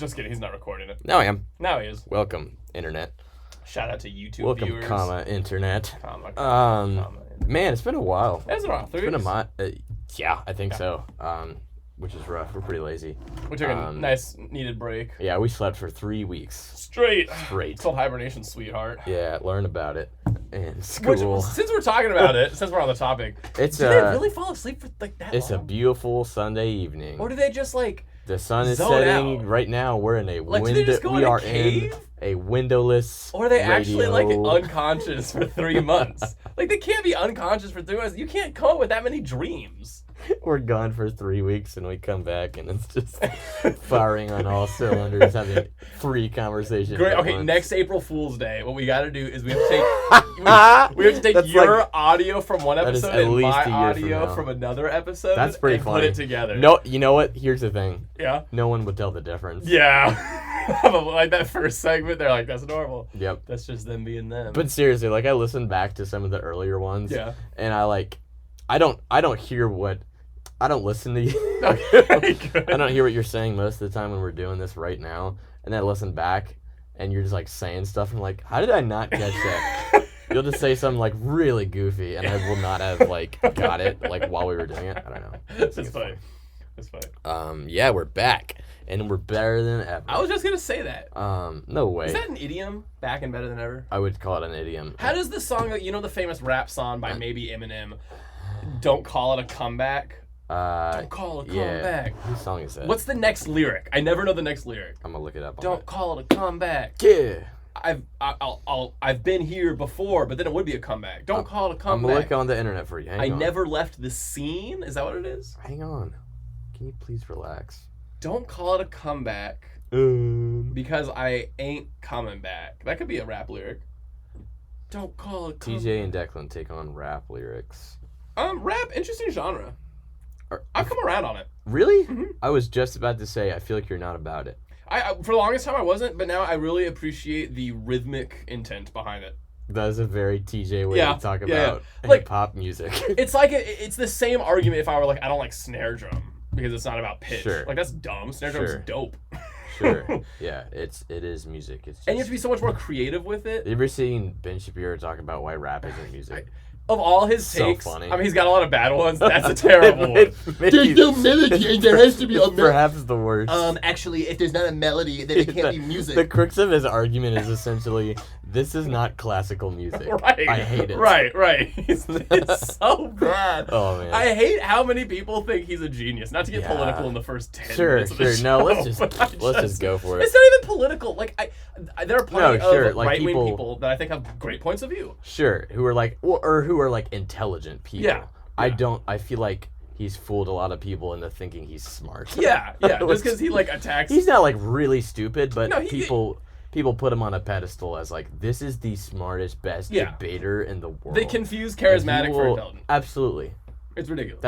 Just kidding. He's not recording it. No, I am. Now he is. Welcome, internet. Shout out to YouTube Welcome, viewers. internet. Comma. Man, it's been a while. It's been a while. 3 It's been a weeks? month. Yeah, I think so. Which is rough. We're pretty lazy. We took a nice needed break. Yeah, we slept for 3 weeks. Straight. Straight. It's called hibernation, sweetheart. Yeah, learn about it. And school. Since we're talking about it, since we're on the topic, It's do they really fall asleep for like that It's long? a beautiful Sunday evening. Or do they just like The sun is zone setting out? right now. We're in a Like, do window. they just go We in a are cave? in a windowless. Or are they actually like radio. unconscious for 3 months? Like they can't be unconscious for 3 months. You can't come up with that many dreams. We're gone for 3 weeks and we come back and it's just firing on all cylinders, having free conversations. Great. at Okay, once. next April Fool's Day, what we got to do is we have to take we have to take That's your like- audio from one that is episode at and least my a year from audio now. from another episode. That's pretty and funny. Put it together. No, you know what? Here's the thing. Yeah. No one would tell the difference. Yeah. Like that first segment, they're like, "That's normal." Yep. That's just them being them. But seriously, like I listened back to some of the earlier ones. Yeah. And I don't hear what. I don't listen to you. Okay, good. I don't hear what you're saying most of the time when we're doing this right now. And then I listen back, and you're just like saying stuff. And I'm like, how did I not catch that? You'll just say something like really goofy, and I will not have like got it like while we were doing it. I don't know. That's funny. That's funny. Yeah, we're back, and we're better than ever. I was just gonna say that. No way. Is that an idiom? Back and better than ever. I would call it an idiom. How does the song, the famous rap song by maybe Eminem, "Don't Call It a Comeback"? Don't call it a comeback. Whose song is that? What's the next lyric? I never know the next lyric. I'm gonna look it up. Don't call it a comeback. Yeah. I've been here before, but then it would be a comeback. Don't call it a I'm gonna comeback. look on the internet for you. Hang I on. never left the scene. Is that what it is? Hang on. Can you please relax? Don't call it a comeback because I ain't coming back. That could be a rap lyric. Don't call it a comeback. TJ and Declan take on rap lyrics. Rap, interesting genre. I've come around on it. Really? Mm-hmm. I was just about to say, I feel like you're not about it. I for the longest time I wasn't, but now I really appreciate the rhythmic intent behind it. That is a very TJ way Yeah, to talk yeah, about Like- hip-hop music. It's like it's the same argument if I were like, I don't like snare drum because it's not about pitch. Sure. Like that's dumb. Snare drum's Sure. dope. Sure. Yeah, it is music. It's just, And you have to be so much more creative with it. You ever seen Ben Shapiro talk about why rap isn't music? Of all his So takes, funny. I mean, he's got a lot of bad ones. That's a terrible one. There's no melody, there has to be a Perhaps the worst. Actually, if there's not a melody, then it can't be music. The crux of his argument is essentially, this is not classical music. Right. I hate it. Right. It's so bad. Oh, man. I hate how many people think he's a genius. Not to get Yeah. political in the first 10 Sure, minutes of the sure. No, show, let's just but I let's just go for it. It's not even political. Like there are plenty No, sure, of like, right-wing people- people that I think have great points of view. Sure, who are like, or who are like intelligent people. Yeah. I feel like he's fooled a lot of people into thinking he's smart. Yeah. Just Which- because he like attacks. He's not like really stupid, but No, he- people put him on a pedestal as like, this is the smartest, best Yeah. debater in the world. They confuse And charismatic he for will- intelligent. Absolutely. It's ridiculous.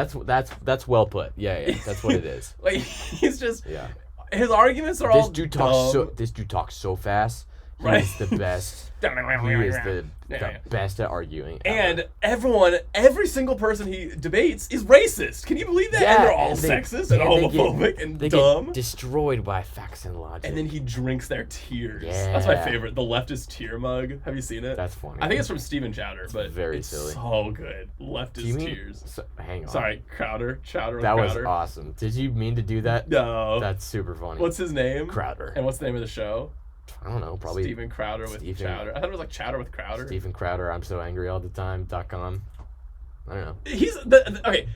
That's well put. Yeah, that's what it is. Like he's just. Yeah. His arguments are This all dude dumb. talks so fast. Right. He's the best. He is the Yeah. best at arguing. And every single person he debates is racist. Can you believe that? Yeah, and they're all and they- sexist and and they get- homophobic and they dumb. get destroyed by facts and logic. And then he drinks their tears. That's my Yeah. favorite. The leftist tear mug. Have you seen it? That's funny. I think it's from Steven Chowder, but very it's silly. so good. Do you Leftist mean- tears. hang on. Sorry, Chowder with That was Crowder. awesome. Did you mean to do that? No. That's super funny. What's his name? Crowder? And what's the name of the show? I don't know. Probably Steven Crowder with Steven- Chowder. I thought it was like Chowder with Crowder. Stephen Crowder. I'm so angry all the time.com. I don't know. He's okay.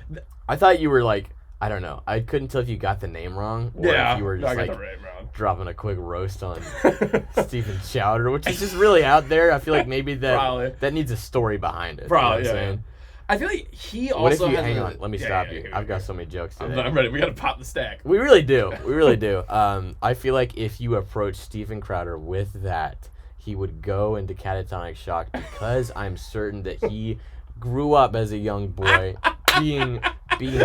I thought you were like, I don't know. I couldn't tell if you got the name wrong or Yeah, if you were no, I just got like the right wrong. dropping a quick roast on Stephen Chowder, which is just really out there. I feel like maybe Probably. that needs a story behind it. Probably, you know what yeah, I'm saying? I feel like he What if also you has hang a- on? Let me Yeah, stop yeah, you. here I've we got go. so many jokes I'm today. ready. We gotta pop the stack. We really do. We really do. I feel like if you approach Stephen Crowder with that, he would go into catatonic shock because I'm certain that he grew up as a young boy being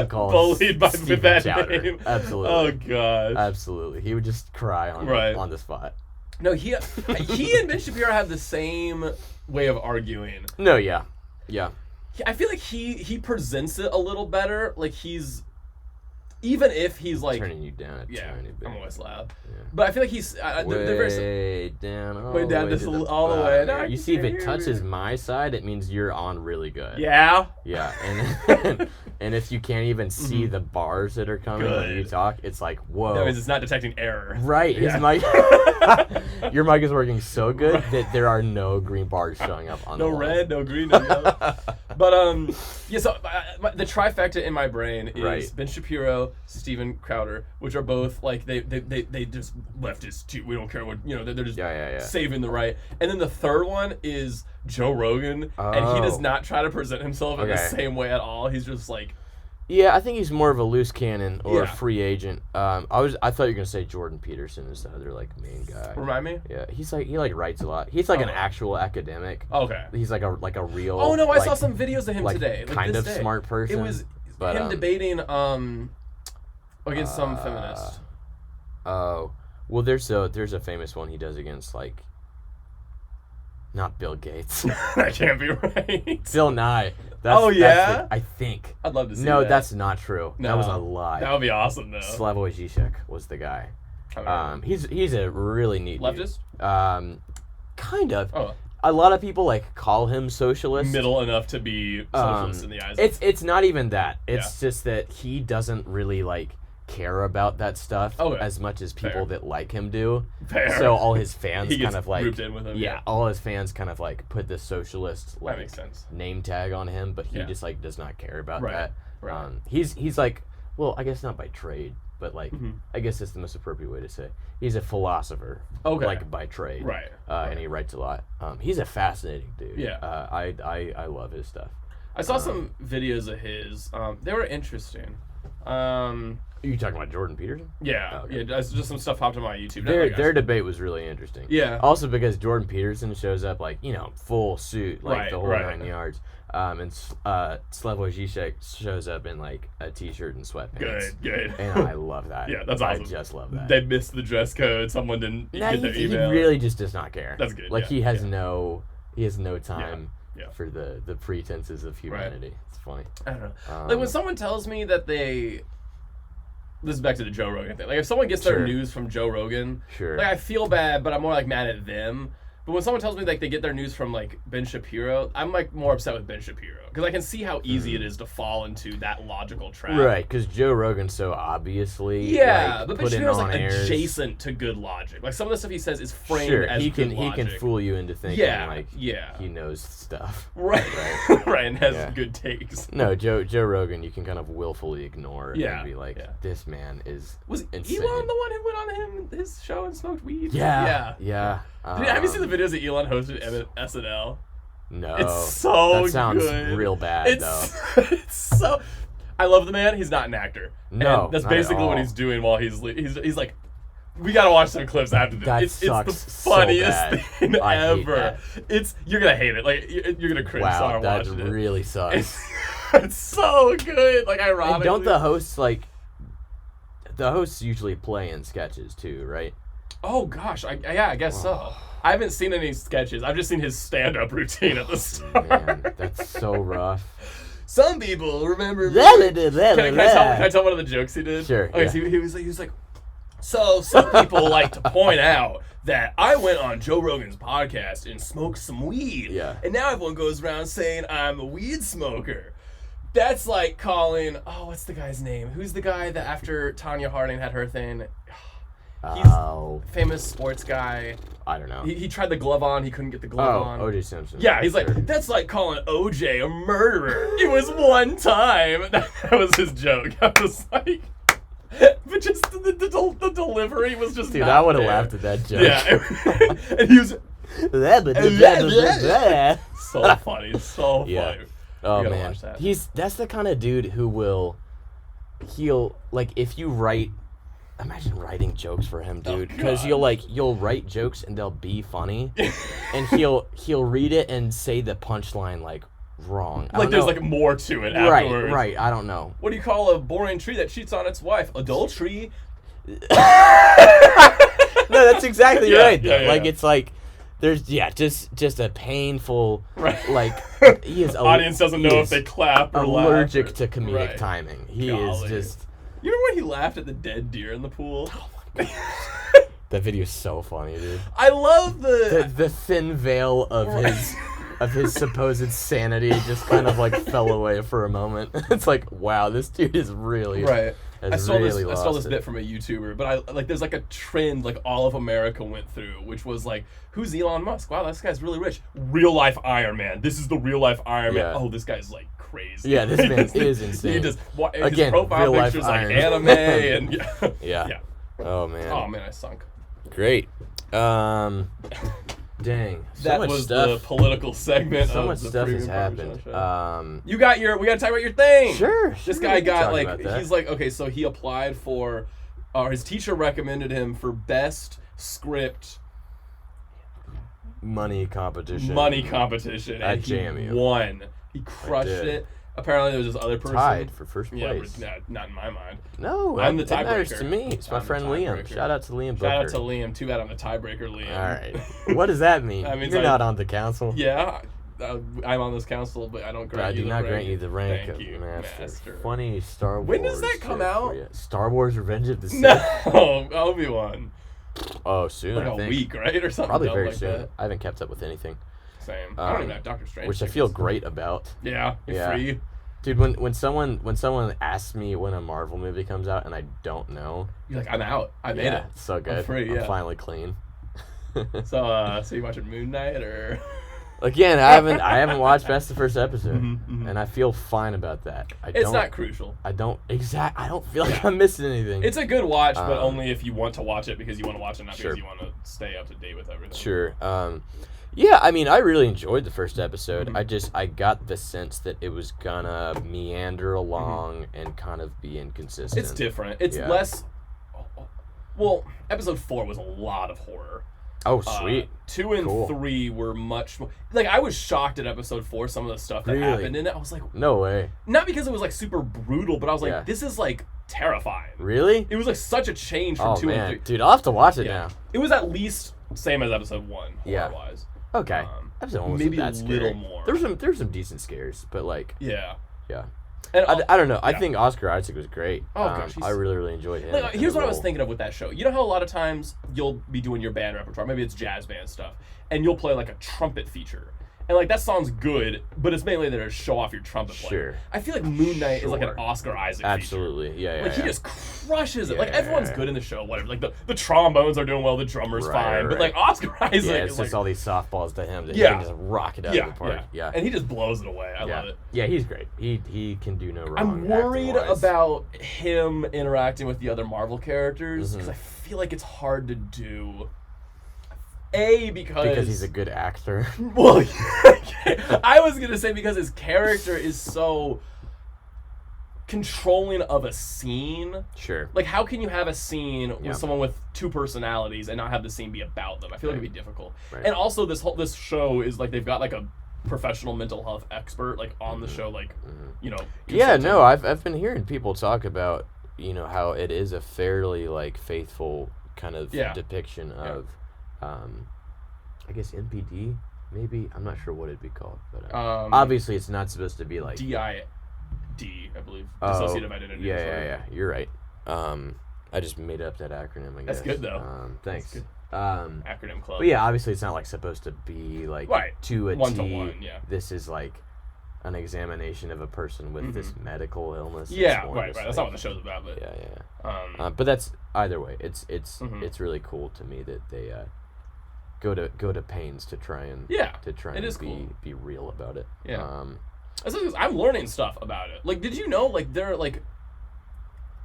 called Bullied by Stephen that Chowder. name. Absolutely. Oh gosh. Absolutely. He would just cry on the spot. No, he and Ben Shapiro have the same way of arguing. No, yeah. Yeah. I feel like he presents it a little better. Like even if he's like turning you down a tiny bit. I'm always loud. Yeah. But I feel like he's they're very down, all way down, the way just to the all the way. bottom. No, You see, if hear it touches me. my side, it means you're on really good. Yeah. Yeah, and and if you can't even see the bars that are coming when you Good. talk, it's like, whoa. That means it's not detecting error. Right, his Yeah. mic. Your mic is working so good that there are no green bars showing up on No the line. red, no green, no yellow. But yeah. So the trifecta in my brain is Right. Ben Shapiro, Steven Crowder, which are both like they just leftist. We don't care what they're just Yeah. saving the right. And then the third one is Joe Rogan, and he does Oh. not try to present himself in the Okay. same way at all. He's just like. Yeah, I think he's more of a loose cannon or a Yeah. free agent. I thought you were gonna say Jordan Peterson is the other like main guy. Remind me? Yeah, he writes a lot. He's like an Oh. actual academic. Okay. He's like a real. Oh no, I saw like- some videos of him like today. Like kind this of day. smart person. It was but, him debating against some feminist. Oh, well, there's a famous one he does against like. Not Bill Gates. That can't be right. Bill Nye. Oh, yeah? I think. I'd love to see No, that. that's not true. That was a lie. That would be awesome though. Slavoj Žižek was the guy. I mean, He's a really neat leftist? dude. Kind of. Oh, A lot of people like call him socialist. middle enough to be socialist in the eyes. It's not even that. It's just that he doesn't really like care about that stuff Okay. as much as people Fair. that like him do. Fair. So all his fans He gets kind of like grouped in with him. yeah, all his fans kind of like put the socialist That like makes sense. name tag on him, but he Yeah. just like does not care about Right, that. right. He's like, well, I guess not by trade, but like Mhm. I guess that's the most appropriate way to say. He's a philosopher, Okay. like by trade, Right. And he writes a lot. He's a fascinating dude. Yeah. I love his stuff. I saw some videos of his. They were interesting. Are you talking about Jordan Peterson? Yeah, Oh, okay. just some stuff popped on my YouTube. Their debate was really interesting. Yeah. Also because Jordan Peterson shows up like full suit, like Right, the whole right. 9 yards, and Slavoj Žižek shows up in like a t-shirt and sweatpants. Good. And I love that. Yeah, that's awesome. I just love that. They missed the dress code. Someone didn't Nah, get their he email. really just does not care. That's good, Like yeah, he has yeah. no time yeah. for the pretenses of humanity. It's funny. I don't know. Like when someone tells me that this is back to the Joe Rogan thing. Like if someone gets their Sure. news from Joe Rogan, Sure. like I feel bad, but I'm more like mad at them. But when someone tells me like they get their news from like Ben Shapiro, I'm like more upset with Ben Shapiro because I can see how easy it is to fall into that logical trap. Right, because Joe Rogan's so obviously Yeah, like, but Ben put in Shapiro's on like airs. adjacent to good logic. Like some of the stuff he says is framed Sure, as he good can logic. fool you into thinking like yeah. he knows stuff. Right. Right, and has Yeah. good takes. No, Joe Rogan, you can kind of willfully ignore Yeah, and be like, yeah. this man is Was insane. Elon the one who went on his show and smoked weed? Yeah. Have you seen the videos that Elon hosted at SNL? No, It's so that sounds good. real bad though. It's so. I love the man. He's not an actor. No, And that's not at basically what all. he's doing while he's like. We gotta watch some clips after this. That it's sucks the so funniest bad. thing I hate ever. You're gonna hate it. Like you're gonna cringe. Wow, Sorry, that watching it. really sucks. It's so good. Like And ironically. don't the hosts the hosts usually play in sketches too, right? Oh gosh, I guess so. I haven't seen any sketches. I've just seen his stand-up routine at the start. Man, that's so rough. Some people remember me. Can Can I tell one of the jokes he did? Sure, Okay, yeah. so he was like, so some people like to point out that I went on Joe Rogan's podcast and smoked some weed. Yeah. And now everyone goes around saying I'm a weed smoker. That's like calling, what's the guy's name? Who's the guy that after Tanya Harding had her thing? He's famous sports guy. I don't know. He tried the glove on. He couldn't get the glove on. O.J. Simpson. Yeah, he's Sure. like, that's like calling OJ a murderer. It was one time. That was his joke. I was like, but just the delivery was just Dude, not I would have there. laughed at that joke. Yeah. And he was so funny. So Yeah. funny. Oh You gotta man, watch that. that's the kind of dude who he'll like if you write. Imagine writing jokes for him, dude. Because God. you'll write jokes and they'll be funny, and he'll read it and say the punchline like wrong. I Like don't there's know. like more to it afterwards. Right. I don't know. What do you call a boring tree that cheats on its wife? Adultery. No, that's exactly Yeah, right. Though. yeah. Like it's like there's just a painful Right. like he is Audience doesn't know if they clap or laugh. allergic to comedic Right. timing. He Golly. is just You remember when he laughed at the dead deer in the pool? Oh my god. That video is so funny, dude. I love The thin veil of his supposed sanity just kind of like fell away for a moment. It's like, wow, this dude is really right. I stole this it. bit from a YouTuber, but there's like a trend like all of America went through, which was like, who's Elon Musk? Wow, this guy's really rich. Real life Iron Man. This is the real life Iron Man. Oh, this guy's like crazy. Yeah, this man is insane. He just Again, his profile real life pictures Iron like anime and yeah. Oh man. Oh man, I sunk. Great. Dang. That was the political segment. So of much the stuff has premium happened. We gotta talk about your thing. Sure. This guy got he's like, okay, so he applied for, his teacher recommended him for best script money competition at and JMU. He won. He crushed it. Apparently, there was this other person tied for first place. Yeah, not in my mind. No, I'm the tiebreaker. That matters to me. It's my friend Liam. Shout out to Liam Booker. Shout out to Liam. Too bad I'm the tiebreaker, Liam. All right. What does that mean? That means You're not on the council. Yeah, I'm on this council, but I don't grant you the rank. I do not grant you the rank Thank of you, master. Funny Star Wars. When does that come out? Star Wars: Revenge of the Sith. No, Obi-Wan. Oh, soon. Like I think. A week, right, or something. Probably very like soon. That. I haven't kept up with anything. Same. I don't even have Doctor Strange. Which I feel great about. Yeah, you're free. Dude, when someone asks me when a Marvel movie comes out and I don't know, you're like, I'm out. I made it. It's so good. I'm free. I'm finally clean. So you watching Moon Knight or? Again, I haven't watched past the first episode, and I feel fine about that. It's not crucial. I don't feel like I'm missing anything. It's a good watch, but only if you want to watch it because you want to watch it, not sure. because you want to stay up to date with everything. Sure. Yeah, I mean, I really enjoyed the first episode. I got the sense that it was gonna meander along and kind of be inconsistent. It's different. It's less. Well, episode 4 was a lot of horror. Oh, sweet. 2 and 3 were much more. Like, I was shocked at episode 4, some of the stuff that happened in it. I was like, no way. Not because it was like super brutal, but I was like, this is like terrifying. Really? It was like such a change from 2 and 3. Dude, I'll have to watch it now. It was at least same as episode 1, horror-wise. Okay. Episode 1 wasn't maybe that a scary. little more. There's some decent scares, but like. Yeah. And I don't know. I think Oscar Isaac was great. Oh gosh, I really enjoyed him. Like, here's what I was thinking of with that show. You know how a lot of times you'll be doing your band repertoire, maybe it's jazz band stuff, and you'll play like a trumpet feature. And like that song's good, but it's mainly there to show off your trumpet playing. Sure. I feel like Moon Knight is like an Oscar Isaac Absolutely. feature. Yeah. Like he just crushes it. Like everyone's good in the show, whatever. Like the trombones are doing well, the drummer's fine, but like Oscar Isaac it's is just like, all these softballs to him that he can just rock it out of the park. Yeah. And he just blows it away. I love it. Yeah, he's great. He can do no wrong. I'm worried about him interacting with the other Marvel characters because I feel like it's hard to do. Because he's a good actor. Well, I was gonna say because his character is so controlling of a scene. Sure. Like, how can you have a scene with someone with 2 personalities and not have the scene be about them? I feel like it'd be difficult. Right. And also, this show is like they've got like a professional mental health expert like on the show, like you know. Yeah, no, I've been hearing people talk about how it is a fairly like faithful kind of depiction of. I guess NPD, maybe. I'm not sure what it'd be called, but obviously it's not supposed to be like DID, I believe. Dissociative identity. Yeah. You're right. I just made up that acronym. I guess. That's good though. Thanks. That's good. Acronym club. But yeah, obviously it's not like supposed to be like to a one T. To one, yeah. This is like an examination of a person with this medical illness. Yeah, right. That's not what the show's about, but but that's either way. It's really cool to me that they go to pains to try and be real about it. Yeah. I'm learning stuff about it. Like, did you know? Like, they're like,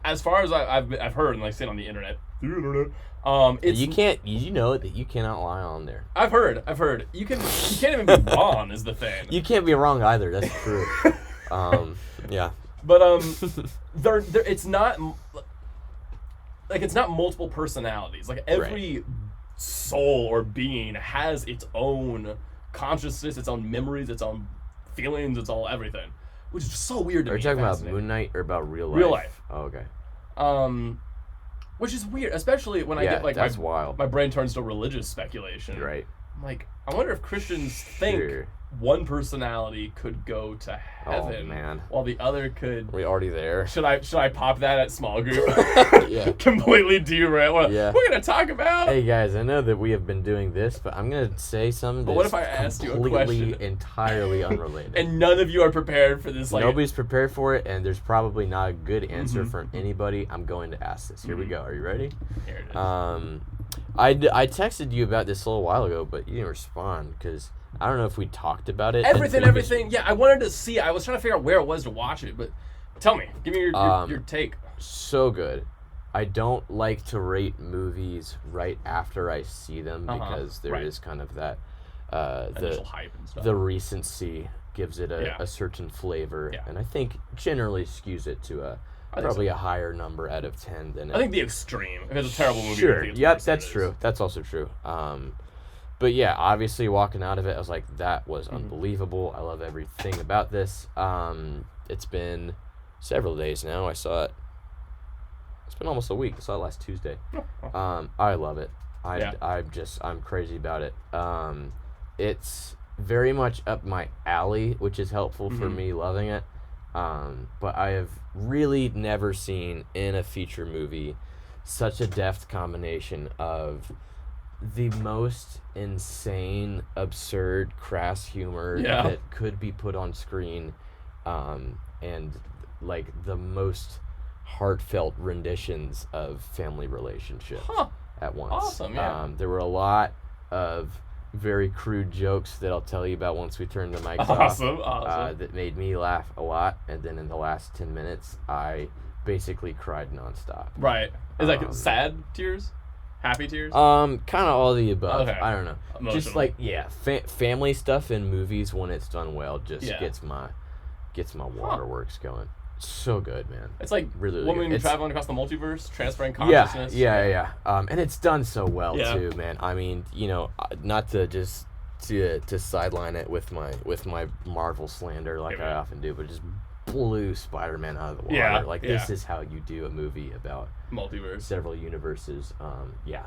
as far as I've heard and like seen on the internet. It's, you can't. You know that you cannot lie on there. I've heard. You can't even be wrong is the thing. You can't be wrong either. That's true. Yeah. But they're it's not like it's not multiple personalities. Like every soul or being has its own consciousness, its own memories, its own feelings, its all everything, which is just so weird to me. Are you talking about Moon Knight or about real life? Real life. Oh, okay. Which is weird, especially when I get like that's wild. My brain turns to religious speculation. Right. I'm like, I wonder if Christians think one personality could go to heaven, while the other could. Are we already there? Should I pop that at small group? Yeah. Completely derail. Yeah. We're gonna talk about. Hey guys, I know that we have been doing this, but I'm gonna say something. But what if I asked you a question? Completely, entirely unrelated. And none of you are prepared for this. Like, nobody's prepared for it, and there's probably not a good answer from anybody. I'm going to ask this. Here we go. Are you ready? Here it is. I texted you about this a little while ago, but you didn't respond because I don't know if we talked about it. Everything. Yeah, I wanted to see. I was trying to figure out where it was to watch it, but tell me. Give me your take. So good. I don't like to rate movies right after I see them because there is kind of that initial hype and stuff. The recency gives it a certain flavor, and I think generally skews it to probably a higher number out of 10 than. I think the extreme. If it's a terrible movie. Sure. Yep, that's true. That's also true. But yeah, obviously walking out of it, I was like, that was unbelievable. I love everything about this. It's been several days now. I saw it. It's been almost a week. I saw it last Tuesday. I love it. I'm crazy about it. It's very much up my alley, which is helpful for me loving it. But I have really never seen in a feature movie such a deft combination of the most insane, absurd, crass humor that could be put on screen, and like the most heartfelt renditions of family relationship at once. Awesome, yeah. There were a lot of very crude jokes that I'll tell you about once we turn the mics off. Awesome. That made me laugh a lot, and then in the last 10 minutes, I basically cried nonstop. Right. Is like sad tears? Happy tears? Kind of all the above. Okay. I don't know. Emotional. Just like family stuff in movies when it's done well just gets my waterworks going. So good, man. It's like really woman traveling across the multiverse, transferring consciousness. Yeah. And it's done so well too, man. I mean, not to just to sideline it with my Marvel slander like I often do, but just blew Spider-Man out of the water. This is how you do a movie about multiverse, several universes.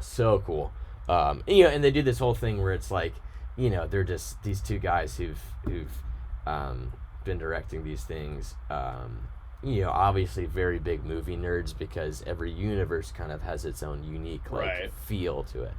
So cool. And they do this whole thing where it's like, they're just these two guys who've been directing these things. Obviously very big movie nerds because every universe kind of has its own unique feel to it.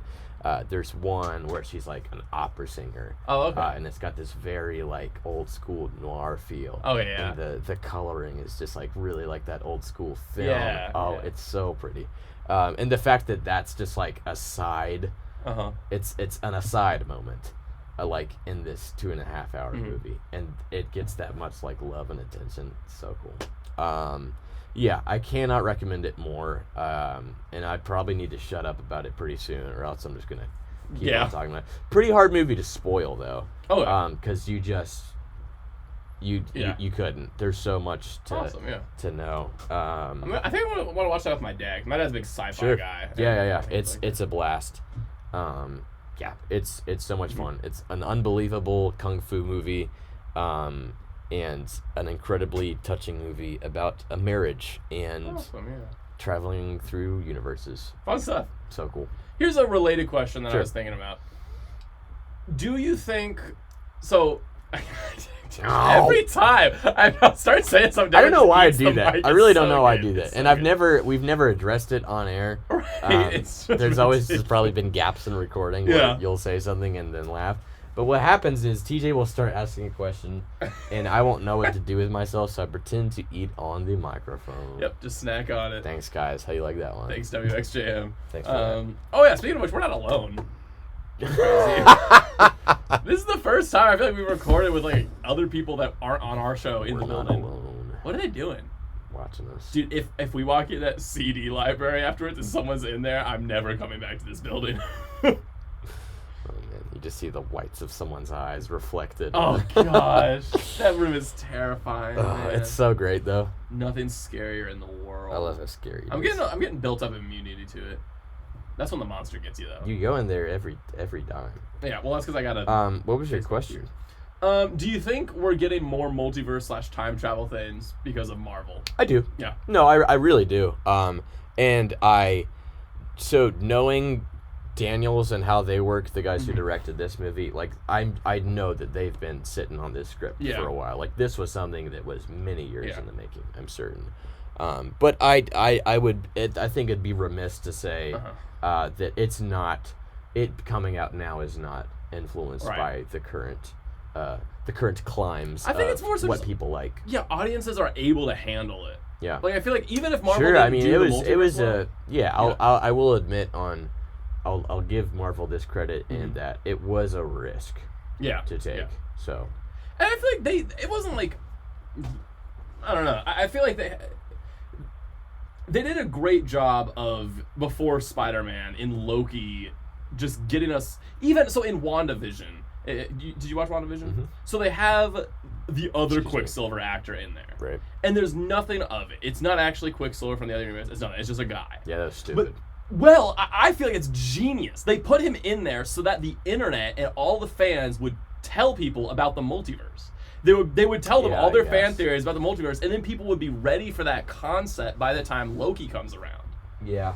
There's one where she's like an opera singer. Oh, okay. And it's got this very like old school noir feel. Oh yeah. And the coloring is just like really like that old school film. Yeah. It's so pretty. And the fact that that's just like a side. It's an aside moment. Like in this 2.5 hour movie, and it gets that much like love and attention. It's so cool. I cannot recommend it more. And I probably need to shut up about it pretty soon, or else I'm just gonna keep on talking about it. Pretty hard movie to spoil though. Because you couldn't. There's so much to know. I think I want to watch that with my dad. My dad's a big sci-fi guy. Yeah. It's a blast. It's so much fun. It's an unbelievable kung fu movie, and an incredibly touching movie about a marriage and traveling through universes. Fun stuff. So cool. Here's a related question that I was thinking about. Do you think so? Every time I start saying something, I don't know why I do that. I really don't know why I do that, and we've never addressed it on air. Right. There's probably been gaps in recording where you'll say something and then laugh. But what happens is TJ will start asking a question, and I won't know what to do with myself, so I pretend to eat on the microphone. Yep, just snack on it. Thanks, guys. How you like that one? Thanks, WXJM. Thanks for that. Oh yeah, speaking of which, we're not alone. This is the first time I feel like we recorded with like other people that aren't on our show in the building. Not alone. What are they doing? Watching us. Dude, if we walk in that CD library afterwards and someone's in there, I'm never coming back to this building. Oh man, you just see the whites of someone's eyes reflected. Oh gosh, that room is terrifying. It's so great though. Nothing's scarier in the world. I love how scary it I'm is. getting built up immunity to it. That's when the monster gets you though. You go in there every time. Yeah, well that's because I gotta. What was your question? Do you think we're getting more multiverse / time travel things because of Marvel? I do. Yeah. No, I really do. And so knowing Daniels and how they work, the guys who directed this movie, like I know that they've been sitting on this script for a while. Like this was something that was many years in the making. I'm certain. But I think it'd be remiss to say that it's not. It coming out now is not influenced by the current climbs. I think it's more so what people like. Yeah, audiences are able to handle it. Yeah, like I feel like even if Marvel I will admit I'll give Marvel this credit in that it was a risk to take. Yeah. So, and I feel like it wasn't like, I don't know. I feel like they did a great job of, before Spider-Man, in Loki, just getting us, even so in WandaVision. Did you watch WandaVision? Mm-hmm. So they have the other Quicksilver actor in there. Right. And there's nothing of it. It's not actually Quicksilver from the other universe. It's not. It's just a guy. Yeah, that's stupid. Well, I feel like it's genius. They put him in there so that the internet and all the fans would tell people about the multiverse. They would tell them all their fan theories about the multiverse, and then people would be ready for that concept by the time Loki comes around. Yeah.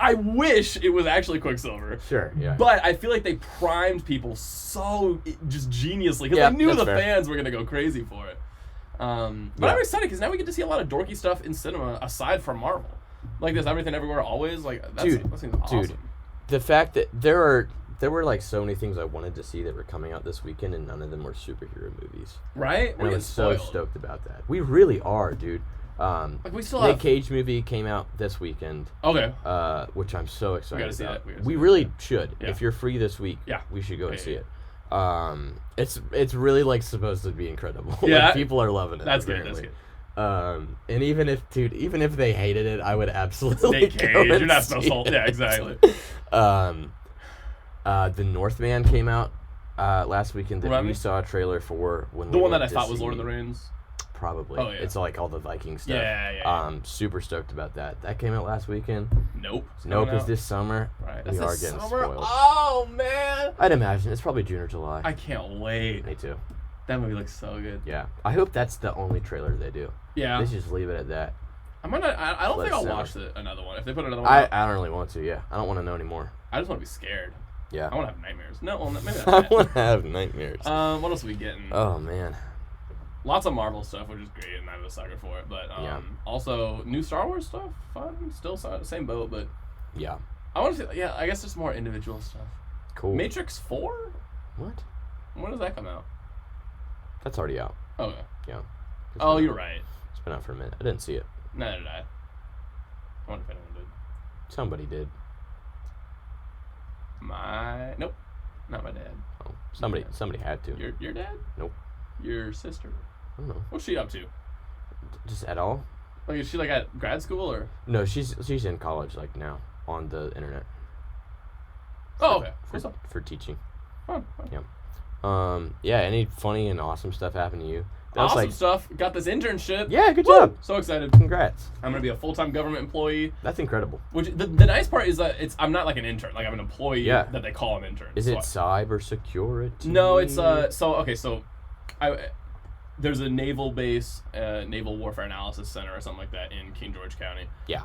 I wish it was actually Quicksilver. Sure, yeah. But I feel like they primed people so just geniusly, because they knew the fans were going to go crazy for it. But I'm excited because now we get to see a lot of dorky stuff in cinema aside from Marvel. Like this Everything Everywhere Always. Like that seems awesome. Dude, the fact that there were like so many things I wanted to see that were coming out this weekend, and none of them were superhero movies. Right? And I was so stoked about that. We really are, dude. Like we still Nick Cage movie came out this weekend. Okay. Which I'm so excited about. We really should. Yeah. If you're free this week, we should go and see it. It's really like supposed to be incredible. Yeah. Like, people are loving it. That's good. That's good. And even if they hated it, I would absolutely Nick Cage, you're not supposed to. Yeah, exactly. The Northman came out last weekend that we saw a trailer for. The one that I thought was Lord of the Rings. Probably. Oh, yeah. It's like all the Viking stuff. Yeah. Super stoked about that. That came out last weekend. Nope. Is this summer. Right. We are getting spoiled. Oh, man. I'd imagine. It's probably June or July. I can't wait. Me too. That movie looks so good. Yeah. I hope that's the only trailer they do. Yeah. They should just leave it at that. I don't think I'll watch another one. If they put another one out. I don't really want to, yeah. I don't want to know anymore. I just want to be scared. Yeah. I want to have nightmares. No, well, maybe not. I want to have nightmares. What else are we getting? Oh, man. Lots of Marvel stuff, which is great, and I'm a sucker for it. But also new Star Wars stuff, fun. Still same boat, but yeah. I want to see. Yeah, I guess just more individual stuff. Cool. Matrix 4. What? When does that come out? That's already out. Okay. Yeah. Oh, you're right. It's been out for a minute. I didn't see it. Neither did I wonder if anyone did. Somebody did. Nope, not my dad. Oh, somebody had to. Your dad? Nope. Your sister? I don't know. What's she up to? Just at all? Like, is she like at grad school or? No, she's in college like now on the internet. Oh, okay. For teaching. Fun. Yeah. Yeah. Any funny and awesome stuff happened to you? Awesome stuff. Got this internship. Yeah, good job. So excited. Congrats. I'm gonna be a full-time government employee. That's incredible. Which the nice part is that I'm not like an intern. Like I'm an employee that they call an intern. Is it cybersecurity? No, it's there's a naval base, Naval Warfare Analysis Center or something like that in King George County. Yeah.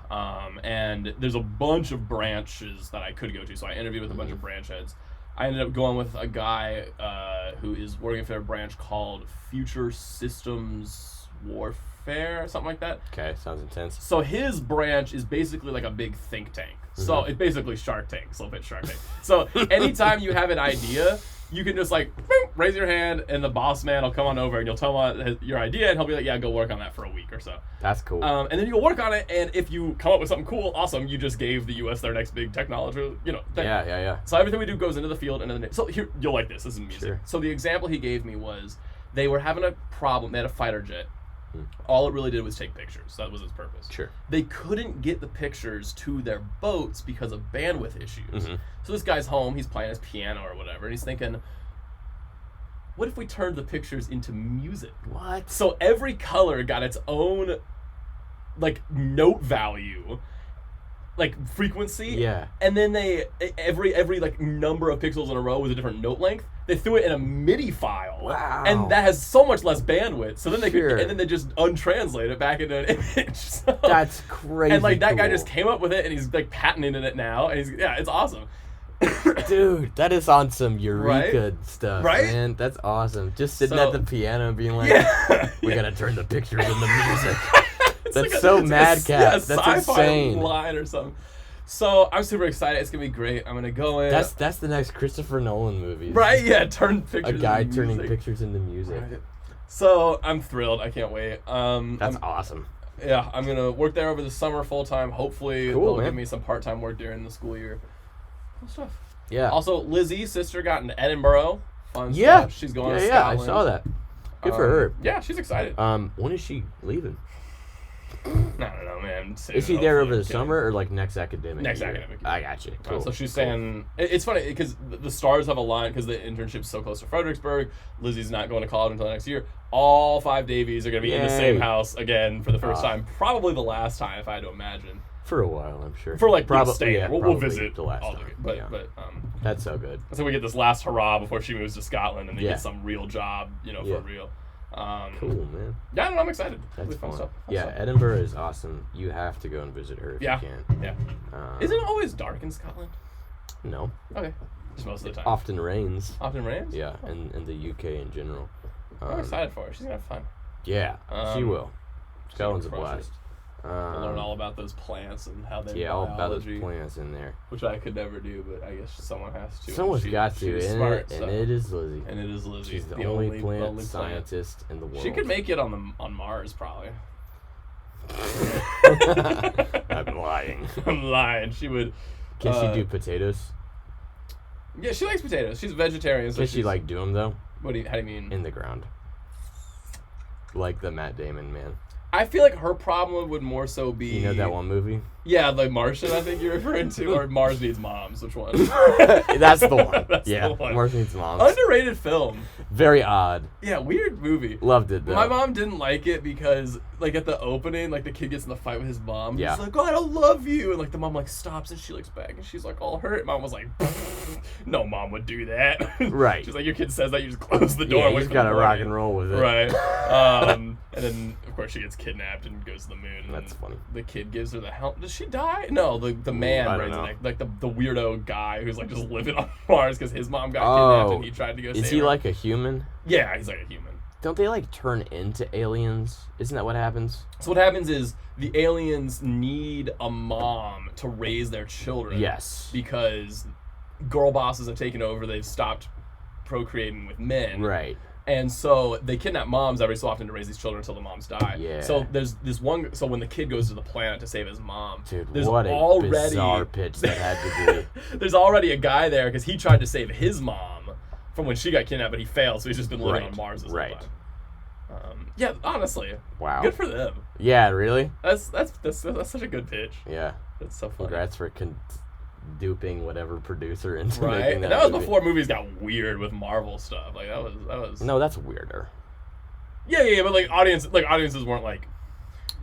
And there's a bunch of branches that I could go to. So I interviewed with a bunch of branch heads. I ended up going with a guy who is working for a branch called Future Systems Warfare, something like that. Okay, sounds intense. So his branch is basically like a big think tank. So it's basically Shark Tank, so it's Shark Tank. So anytime you have an idea, you can just like boom, raise your hand, and the boss man will come on over, and you'll tell him your idea, and he'll be like, "Yeah, go work on that for a week or so." That's cool. And then you'll work on it, and if you come up with something cool, awesome, you just gave the U.S. their next big technology, thing. Yeah. So everything we do goes into the field, and so here you'll like this. This is music. Sure. So the example he gave me was they were having a problem. They had a fighter jet. All it really did was take pictures. That was its purpose. Sure. They couldn't get the pictures to their boats because of bandwidth issues. So this guy's home, he's playing his piano or whatever, and he's thinking, what if we turned the pictures into music? What? So every color got its own, like, note value. like frequency. Yeah. And then they every like number of pixels in a row with a different note length. They threw it in a MIDI file. Wow. And that has so much less bandwidth. So then they Sure. could, and then they just untranslate it back into an image. So, That's crazy. and like that guy cool. just came up with it, and he's like patenting it now, and it's awesome. Dude, that is on some Eureka Right? stuff, Right? man. That's awesome. Just sitting So- at the piano and being like, Yeah. we gotta turn the pictures into music. It's That's like so it's madcap. Yeah, That's sci-fi insane. line or something. So I'm super excited. It's gonna be great. I'm gonna go in. That's the next Christopher Nolan movie. right. Yeah, turn A pictures. guy into turning music. pictures into music. Right. So I'm thrilled. I can't wait. That's I'm, awesome. yeah, I'm gonna work there over the summer full time. Hopefully Cool, they'll man. give me some part time work during the school year. Cool stuff. Yeah. Also, Lizzie's sister got into Edinburgh. Fun Yeah. stuff. She's going to Yeah, I Scotland. saw that. Good for her. Yeah, she's excited. When is she leaving? I don't know, man. Is she there over the summer or like next academic Next year? academic year. I got you. Cool. So she's Cool. saying it's funny because the stars have aligned because the internship's so close to Fredericksburg. Lizzie's not going to college until next year. All 5 Davies are going to be in the same Yay. house again for the first time, probably the last time, if I had to imagine. For a while, I'm sure. For like Probably- staying, yeah, we'll probably visit the last all time. but Yeah. but That's so good. so we get this last hurrah before she moves to Scotland and then Yeah. get some real job, Yeah. for real. Cool, man. Yeah, I don't know, I'm excited. That's Really fun fun. stuff. Fun Yeah, stuff. Edinburgh is awesome. You have to go and visit her if Yeah. you can. Yeah. Um, Isn't it always dark in Scotland? No. Okay. Just most of the time. Often rains. Often rains? Yeah, and in the UK in general. I'm excited for her. She's gonna have fun. Yeah, she will. Scotland's a crush it. blast. I'll learn all about those plants and how they Yeah, all about those biology, plants in there. which I could never do, but I guess someone has to. Someone's and got to, she's and, smart, and so- it is Lizzie. And it is Lizzie. She's the only plant scientist in the world. She could make it on Mars, probably. I'm lying. I'm lying. She would. Can she do potatoes? Yeah, she likes potatoes. She's a vegetarian. So Can she she's- like do them though? How do you mean? In the ground. Like the Matt Damon man. I feel like her problem would more so be. You know that one movie? Yeah, the Martian. I think you're referring to, or Mars Needs Moms. Which one? That's the one. That's yeah, the one. Mars Needs Moms. Underrated film. Very odd. Yeah, weird movie. Loved it though. My mom didn't like it because, like, at the opening, like, the kid gets in the fight with his mom. Yeah. He's like, oh, I don't love you. And, like, the mom, like, stops and she looks back and she's, like, all hurt. Mom was like, no mom would do that. Right. She's like, your kid says that, you just close the door. Yeah, and you wait just for gotta the rock morning. and roll with it. Right. And then, of course, she gets kidnapped and goes to the moon. And That's funny. The kid gives her the helmet. Does she die? No, the man I don't brings it know. back. Like, the weirdo guy who's, like, just living on Mars because his mom got kidnapped and he tried to go save Is he her. like a human? Yeah, he's like a human. Don't they like turn into aliens? Isn't that what happens? So what happens is the aliens need a mom to raise their children. Yes. Because girl bosses have taken over. They've stopped procreating with men. Right. And so they kidnap moms every so often to raise these children until the moms die. Yeah. So there's this one. So when the kid goes to the planet to save his mom, Dude, there's what a already, bizarre pitch that had to be. There's already a guy there because he tried to save his mom from when she got kidnapped, but he failed. So he's just been living Right, on Mars this right. whole time. Yeah, honestly, Wow. good for them. Yeah, really? That's such a good pitch. Yeah. That's so funny. Congrats for duping whatever producer into Right, making and that was movie. before movies got weird with Marvel stuff. Like that was. No, that's weirder. Yeah, but like audiences weren't like.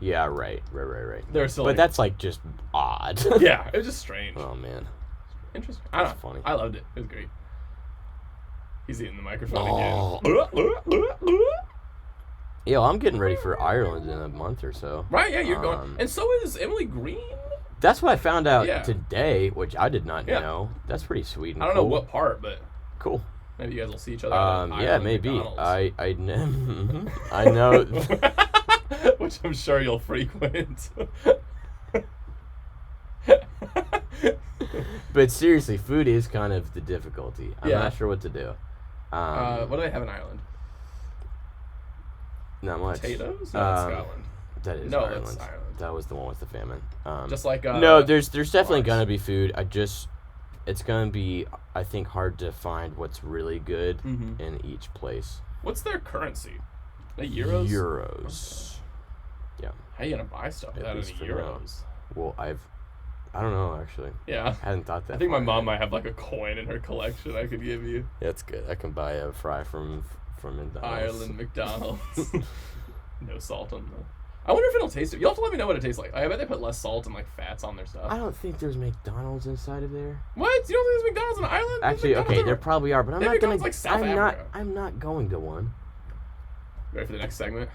Yeah, right. They were still. But like, that's like just odd. yeah, it was just strange. Oh man. Interesting. I don't know. That's funny. I loved it. It was great. He's eating the microphone Oh. again. Yo, I'm getting ready for Ireland in a month or so. Right, yeah, you're going. And so is Emily Green. That's what I found out Yeah. today, which I did not Yeah. know. That's pretty sweet and I don't know cool. what part, but Cool. maybe you guys will see each other. at Yeah, Ireland maybe. McDonald's. I know. Which I'm sure you'll frequent. But seriously, food is kind of the difficulty. I'm Yeah. not sure what to do. What do they have in Ireland? Not much. Potatoes? No, it's Um, Scotland. That is No, Ireland. it's Ireland. That was the one with the famine. Just like no, there's definitely Mars. gonna be food. It's gonna be, I think, hard to find what's really good Mhm. in each place. What's their currency? The euros. Euros. Yeah. How are you gonna buy stuff At without any least for now. euros? Well, I don't know actually. Yeah. I hadn't thought that. I think my far mom ahead. might have like a coin in her collection I could give you. That's good. I can buy a fry from McDonald's. Ireland McDonald's. No salt on the. I wonder if it'll taste it. You'll have to let me know what it tastes like. I bet they put less salt and like fats on their stuff. I don't think there's McDonald's inside of there. What? You don't think there's McDonald's on the island? Actually, okay, there probably are, but I'm not gonna. Like South Africa. I'm not going to one. Ready for the next segment?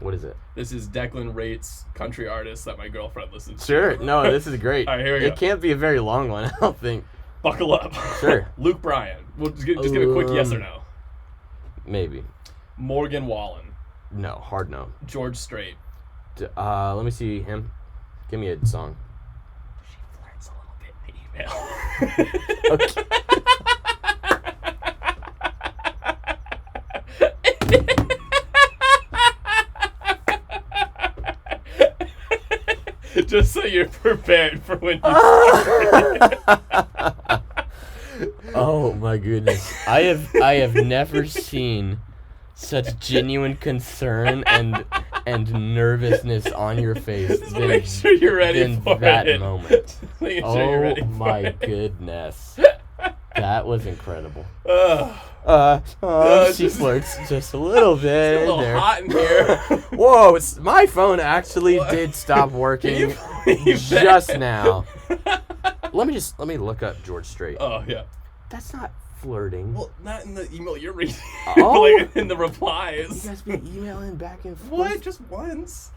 What is it? This is Declan rates country artists that my girlfriend listens to. Sure. No, this is great. All right, here we go. It can't be a very long one, I don't think. Buckle up. Sure. Luke Bryan. We'll just give a quick yes or no. Maybe. Morgan Wallen. No, hard no. George Strait. Let me see him. Give me a song. She flirts a little bit in the email. Okay. Just so you're prepared for when you start. Oh my goodness. I have never seen such genuine concern and nervousness on your face. Just make sure you're ready for that it. moment. Make sure you're ready Oh for my it. goodness. That was incredible. She just- flirts just a little bit It's a little there. hot in here. Whoa, my phone actually did stop Can working you believe just that? now. Let me look up George Strait. Oh yeah. That's not flirting. Well, not in the email you're reading. Oh. Like in the You replies. guys been emailing back and forth. What? Just once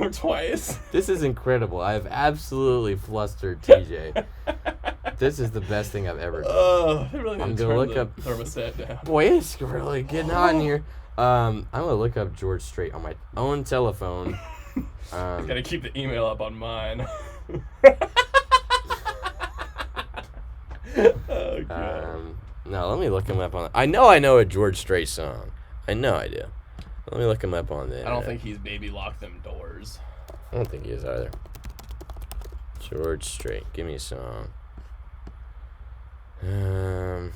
or twice? This is incredible. I have absolutely flustered TJ. This is the best thing I've ever done. I really need I'm to gonna turn look the up- thermostat down. Boy, it's really getting on here. I'm gonna look up George Strait on my own telephone. Gotta keep the email up on mine. Oh, God. No, let me look him up on. I know a George Strait song. I know I do. Let me look him up on the. I don't think he's baby locked them doors. I don't think he is either. George Strait, give me a song. I'm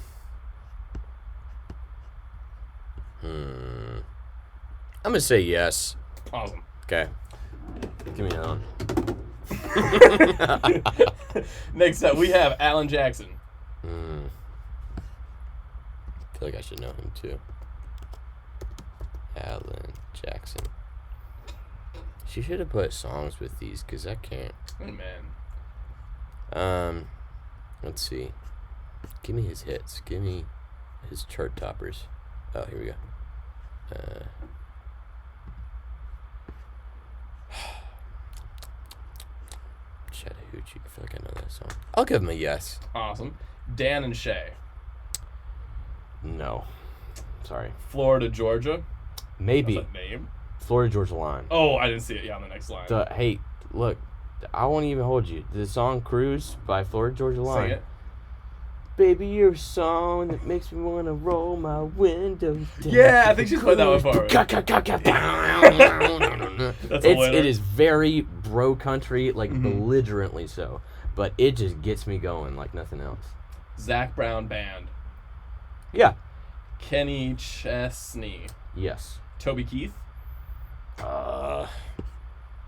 gonna say yes. Awesome. Okay. Give me another one. Next up, we have Alan Jackson. I feel like I should know him too. Alan Jackson. She should have put songs with these, cause I can't. Hey, man. Let's see. Give me his hits. Give me his chart toppers. Oh, here we go. Chattahoochee. I feel like I know that song. I'll give him a yes. Awesome. Dan and Shay. No. Sorry. Florida, Georgia. Maybe. That's a name. Florida Georgia Line. Oh, I didn't see it. Yeah, on the next line. Hey, look. I won't even hold you. The song Cruise by Florida Georgia Line. Sing it. Baby, you're a song that makes me want to roll my windows down. Yeah, I think she's played that one for That's a winner. It is very bro country, like belligerently so. But it just gets me going like nothing else. Zach Brown Band. Yeah. Kenny Chesney. Yes. Toby Keith.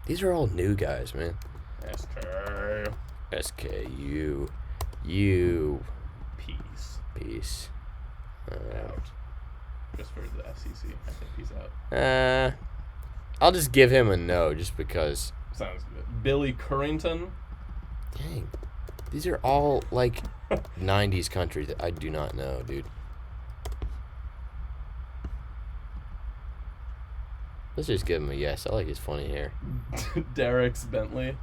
These are all new guys, man. SK. SKU. You. Peace. Peace. Out. Just for the FCC. I think he's out. I'll just give him a no just because. Sounds good. Billy Currington. Dang. These are all like 90s country that I do not know, dude. Let's just give him a yes. I like his funny hair. Derek's Bentley.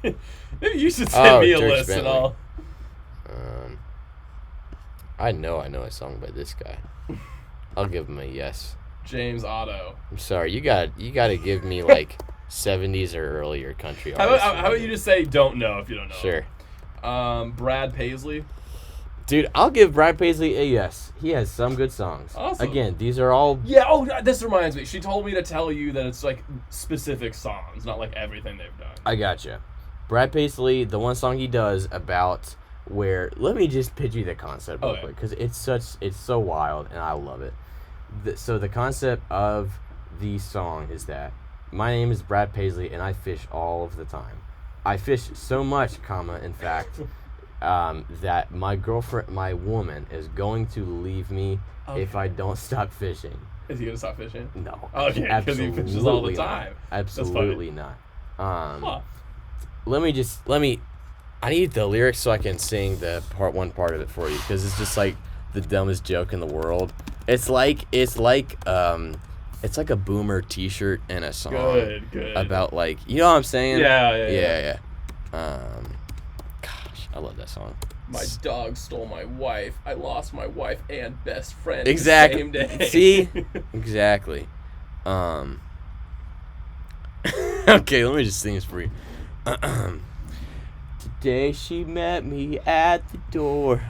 Maybe you should send me a Derek's list and Bentley. all. I know a song by this guy. I'll give him a yes. James Otto. I'm sorry, you got to give me like 70s or earlier country How artists. about you just say don't know if you don't know? Sure. Brad Paisley. Dude, I'll give Brad Paisley a yes. He has some good songs. Awesome. Again, these are all. Yeah, oh, this reminds me. She told me to tell you that it's like specific songs, not like everything they've done. I gotcha. Brad Paisley, the one song he does about where. Let me just pitch you the concept real Okay. quick because it's so wild and I love it. So the concept of the song is that my name is Brad Paisley and I fish all of the time. I fish so much, in fact, that my girlfriend, my woman, is going to leave me if I don't stop fishing. Is he gonna stop fishing? No. Okay, because he fishes all the time. Absolutely not. Let me. I need the lyrics so I can sing the one part of it for you, because it's just like the dumbest joke in the world. It's like a boomer T-shirt and a song. Good. About like, you know what I'm saying? Yeah. Gosh, I love that song. My dog stole my wife. I lost my wife and best friend Exactly. the same day. See? Exactly. Okay, let me just sing this for you. Today she met me at the door.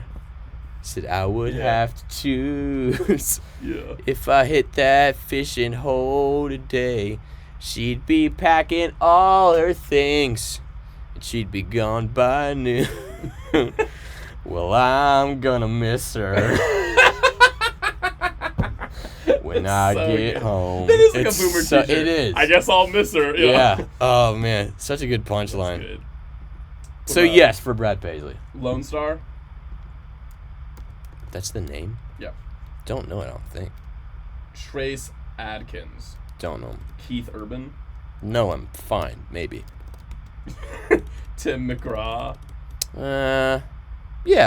Said I would have to choose. Yeah. If I hit that fishing hole today, she'd be packing all her things, and she'd be gone by noon. Well, I'm gonna miss her when I get home. That is like a boomer t-shirt. It is. I guess I'll miss her. Yeah. Oh man, such a good punchline. Good. So yes, for Brad Paisley. Lone Star. That's the name? Yeah. Don't know it, I don't think. Trace Adkins. Don't know him. Keith Urban. No, I'm fine. Maybe. Tim McGraw. Yeah,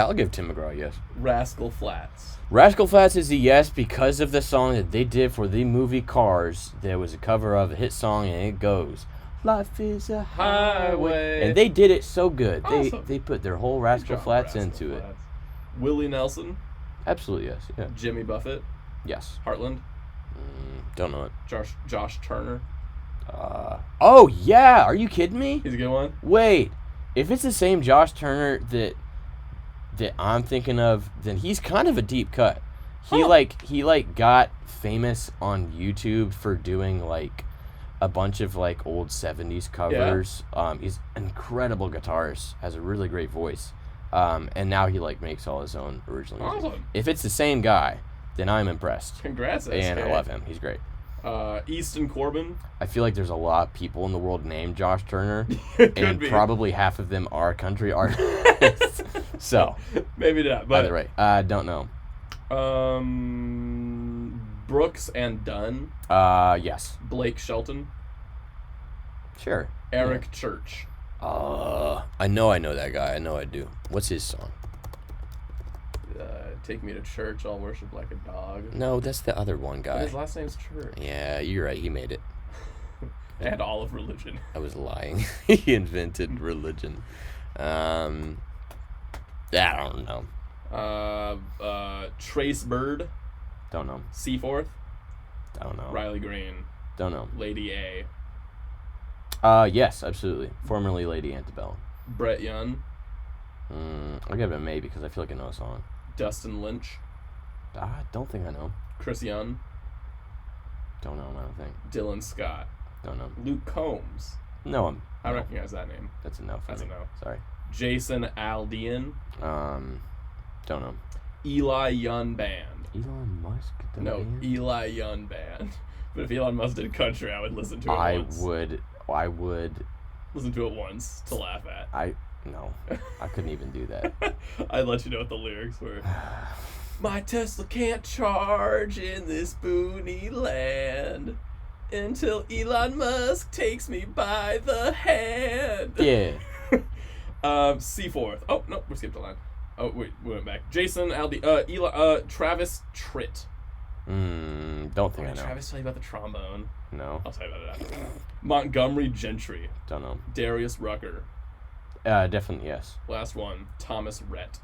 I'll give Tim McGraw a yes. Rascal Flatts. Rascal Flatts is a yes because of the song that they did for the movie Cars. There was a cover of a hit song, and it goes, "Life is a highway." And they did it so good. Awesome. They put their whole Rascal Flatts into it. Willie Nelson. Absolutely yes. Yeah. Jimmy Buffett. Yes. Heartland. Don't know it. Josh Turner. Oh yeah, are you kidding me? He's a good one. Wait, if it's the same Josh Turner that I'm thinking of, then he's kind of a deep cut. He got famous on YouTube for doing like a bunch of like old 70s covers. Yeah. He's an incredible guitarist, has a really great voice. And now he like makes all his own original music. Awesome. If it's the same guy, then I'm impressed. Congrats, SK. And I love him. He's great. Easton Corbin. I feel like there's a lot of people in the world named Josh Turner, and probably half of them are country artists. So maybe not. But either way, I don't know. Brooks and Dunn. Yes. Blake Shelton. Sure. Eric Church. I know that guy. I know I do. What's his song? Take me to church, I'll worship like a dog. No, that's the other one guy. But his last name's Church. Yeah, you're right. He made it. And all of religion. I was lying. He invented religion. I don't know. Trace Bird. Don't know. Seaforth. Don't know. Riley Green. Don't know. Lady A. Yes, absolutely. Formerly Lady Antebellum. Brett Young. I'll give it a maybe because I feel like I know a song. Dustin Lynch. I don't think I know. Chris Young. Don't know him, I don't think. Dylan Scott. Don't know. Luke Combs. Know him. I recognize that name. That's a no for That's me. a no. Sorry. Jason Aldean. Don't know. Eli Young Band. Elon Musk? No, band? Eli Young Band. But if Elon Musk did country, I would listen to it once. I would. Listen to it once to laugh at. No. I couldn't even do that. I'd let you know what the lyrics were. My Tesla can't charge in this boony land until Elon Musk takes me by the hand. Yeah. Seaforth. Oh, no, we skipped a line. Oh, wait, we went back. Jason Aldi. Travis Tritt. Don't think I know. Travis tell you about the trombone? No. I'll tell you about it after. Montgomery Gentry. Don't know. Darius Rucker. Definitely yes. Last one, Thomas Rhett.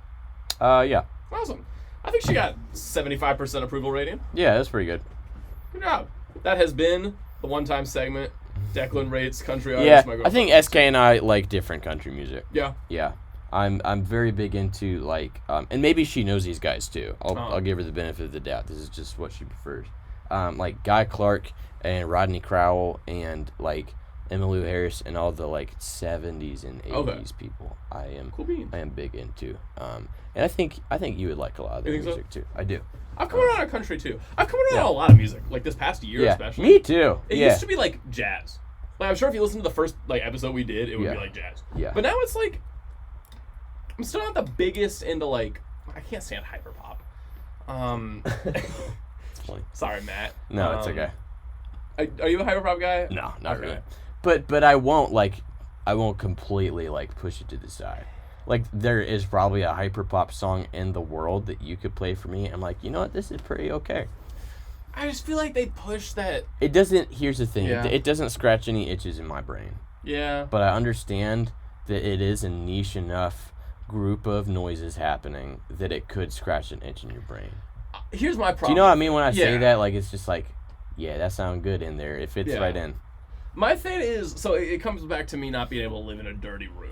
Yeah. Awesome. I think she got 75% approval rating. Yeah, that's pretty good. Good job. That has been the one-time segment. Declan rates country artists. Yeah, I think SK and I like different country music. Yeah. Yeah. I'm very big into like and maybe she knows these guys too. I'll give her the benefit of the doubt. This is just what she prefers. Like Guy Clark and Rodney Crowell and like Emmylou Harris and all the like 70s and 80s people. I am big into. And I think you would like a lot of their music too. I do. I've come around on country too. I've come around on a lot of music, like this past year especially. Me too. It used to be like jazz. Like I'm sure if you listen to the first like episode we did, it would be like jazz. Yeah. But now it's like I'm still not the biggest into like. I can't stand hyperpop. It's funny. Sorry, Matt. No, it's okay. Are you a hyperpop guy? No, not Okay. really. But I won't completely like push it to the side. Like there is probably a hyperpop song in the world that you could play for me. I'm like, you know what, this is pretty okay. I just feel like they push that. It doesn't. Here's the thing. Yeah. It doesn't scratch any itches in my brain. Yeah. But I understand that it is a niche enough group of noises happening that it could scratch an itch in your brain. Here's my problem. Do you know what I mean when I say Yeah. that? Like it's just like, yeah, that sounds good in there. It fits right in. My thing is, so it comes back to me not being able to live in a dirty room.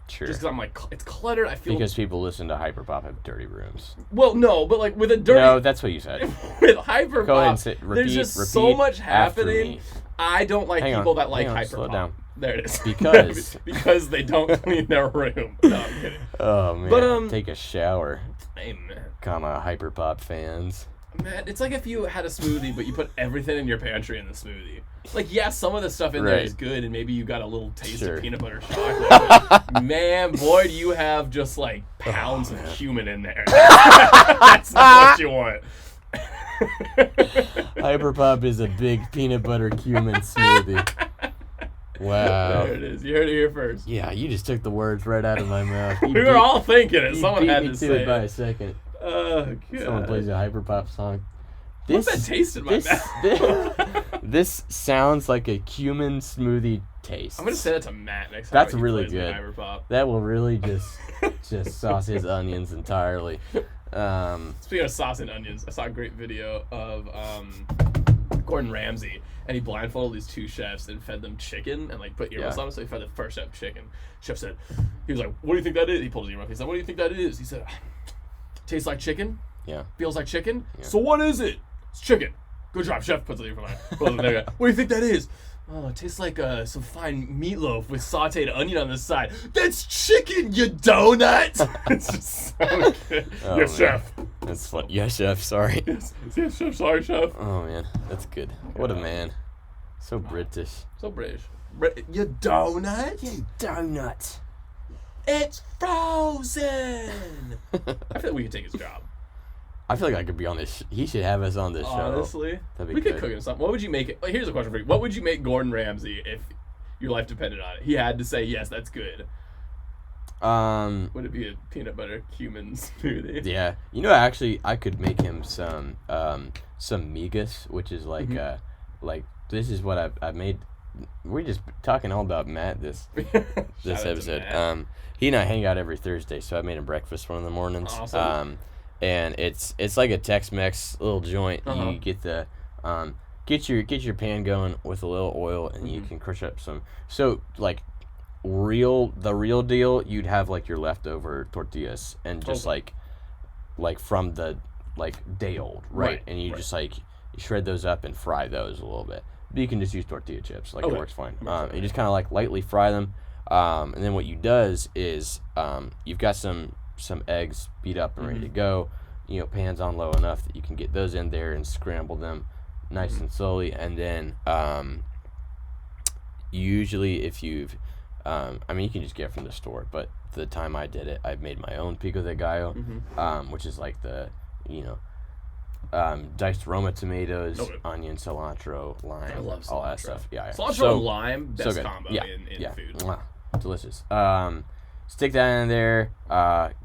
Sure. Just because I'm like, it's cluttered. I feel Because people listen to hyperpop have dirty rooms. well, no, but like with a dirty. No, that's what you said. With hyperpop, Go ahead and say, there's just so repeat much after happening. me. I don't like Hang on, people that like hang on, hyperpop. slow down. There it is. Because they don't clean their room. No, I'm kidding. Oh man, But, take a shower, Hey man, hyperpop fans. man, it's like if you had a smoothie, but you put everything in your pantry in the smoothie. Like, yeah, some of the stuff in there is good, and maybe you got a little taste of peanut butter chocolate. But man, boy, do you have just like pounds of cumin in there. That's not what you want. Hyperpop is a big peanut butter cumin smoothie. Wow. There it is. You heard it here first. Yeah, you just took the words right out of my mouth. We were all thinking it. You Someone beat had me to to say it by it. a second. Oh, God. Someone plays a hyperpop song. What's that taste in my mouth? This sounds like a cumin smoothie taste. I'm going to say that to Matt next time. That's he really plays with good. Hyperpop. That will really just sauce his onions entirely. Speaking of sauce and onions, I saw a great video of Gordon Ramsay, and he blindfolded these two chefs and fed them chicken and like put earmuffs on them. So he fed the first chef chicken. Chef said, he was like, "What do you think that is?" He pulled his earmuff. He said, "What do you think that is?" He said, "Tastes like chicken. Yeah. Feels like chicken. Yeah. So what is it? It's chicken. Good job, chef." Puts it in for mine. What do you think that is? Oh, it tastes like some fine meatloaf with sauteed onion on the side. That's chicken, you donut! It's just so good. Oh, Yes, man. chef. That's fun. Yeah, chef. Sorry. Yes, chef. Sorry, chef. Oh man, that's good. What a man. So British. So British. You donut? You donut. It's frozen! I feel like we could take his job. I feel like I could be on this. He should have us on this show. Honestly. That'd be We could good. cook him something. What would you make it? Here's a question for you. What would you make Gordon Ramsay if your life depended on it? He had to say, yes, that's good. Would it be a peanut butter cumin smoothie? Yeah. You know, actually, I could make him some migas, which is like like this is what I've made. We're just talking all about Matt this Shout out to episode. Matt. He and I hang out every Thursday, so I made him breakfast one of the mornings. Awesome. And it's like a Tex-Mex little joint. You get the get your pan going with a little oil, and you can crush up some. So like the real deal, you'd have like your leftover tortillas and just like from the day old, right? And you just like you shred those up and fry those a little bit. But you can just use tortilla chips, it works fine. You just kind of like lightly fry them, and then what you does is you've got some eggs beat up and ready to go. You know, pan's on low enough that you can get those in there and scramble them nice and slowly. And then usually if you've I mean, you can just get it from the store, but the time I did it, I made my own pico de gallo, which is like the diced Roma tomatoes, onion, cilantro, lime, I love all that cilantro. stuff. Yeah, Cilantro and lime, best good. combo in food. Mwah. Delicious. Stick that in there,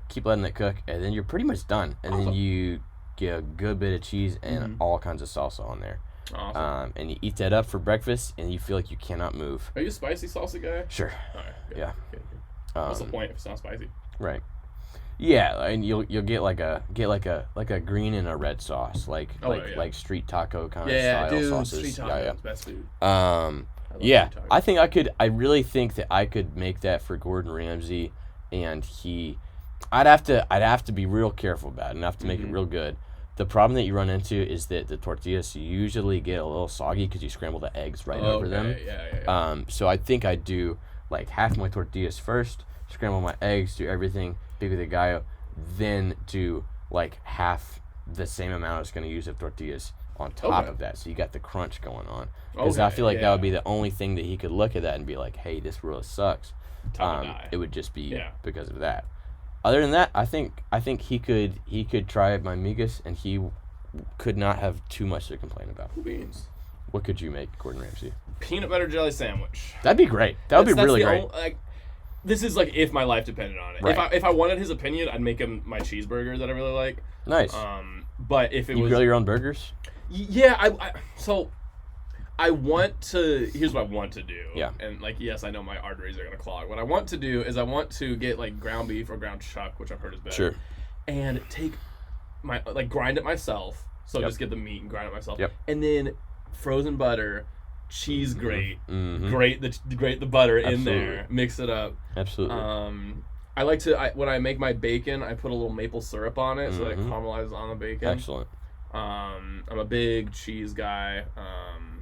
keep letting it cook, and then you're pretty much done. And then you get a good bit of cheese and all kinds of salsa on there. Awesome. And you eat that up for breakfast, and you feel like you cannot move. Are you a spicy salsa guy? Sure. All right. Good. Yeah. Good. What's the point if it's not spicy? Right. Yeah, and you'll get like a green and a red sauce, like street taco kind of style sauces. Street tacos, best food. Yeah, I really think that I could make that for Gordon Ramsay, and I'd have to be real careful about it and have to make it real good. The problem that you run into is that the tortillas usually get a little soggy because you scramble the eggs right over them. Yeah. So I think I'd do like half my tortillas first, scramble my eggs, do everything, pico de gallo, then do like half the same amount I was going to use of tortillas on top of that. So you got the crunch going on. Because I feel like that would be the only thing that he could look at that and be like, hey, this really sucks. It would just be because of that. Other than that, I think he could try my migas, and he could not have too much to complain about. Beans. What could you make, Gordon Ramsay? Peanut butter jelly sandwich. That'd be great. That would be really great. This is like if my life depended on it. Right. If I wanted his opinion, I'd make him my cheeseburger that I really like. Nice. But if it you was grill your own burgers? Yeah, I want to. Here's what I want to do. Yeah. And like, yes, I know my arteries are gonna clog. What I want to do is I want to get like ground beef or ground chuck, which I've heard is better. Sure. And take grind it myself. So Yep. just get the meat and grind it myself. Yep. And then frozen butter, cheese grate, Mm-hmm. grate the butter in Absolutely. there, mix it up. Absolutely. I like to when I make my bacon, I put a little maple syrup on it so that it Mhm. caramelizes on the bacon. Excellent. I'm a big cheese guy.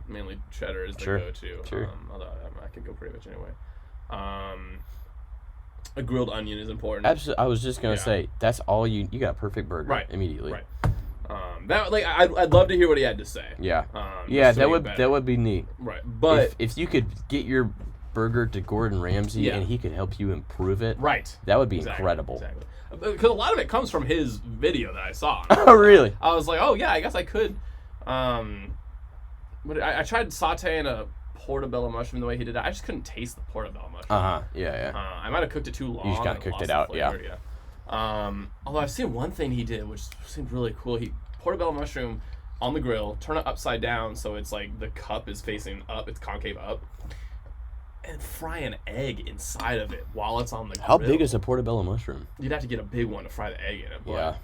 Mainly cheddar is the Sure. go-to. Sure. Although I can go pretty much anyway. A grilled onion is important. Absolutely. I was just gonna Yeah. say that's all you got. A perfect burger. Right. Immediately. Right. I'd love to hear what he had to say. Yeah. Yeah, that would be neat. Right, but if you could get your burger to Gordon Ramsay Yeah. and he could help you improve it, right, that would be exactly, incredible. Exactly. Because a lot of it comes from his video that I saw. Oh, really? I was like, oh yeah, I guess I could. But I tried sautéing a portobello mushroom the way he did it. I just couldn't taste the portobello mushroom. Yeah. I might have cooked it too long. You just kinda and cooked lost it the out, flavor, although I've seen one thing he did, which seemed really cool. He portobello mushroom on the grill, turn it upside down so it's like the cup is facing up, it's concave up, and fry an egg inside of it while it's on the grill. How big is a portobello mushroom? You'd have to get a big one to fry the egg in it. But, Yeah.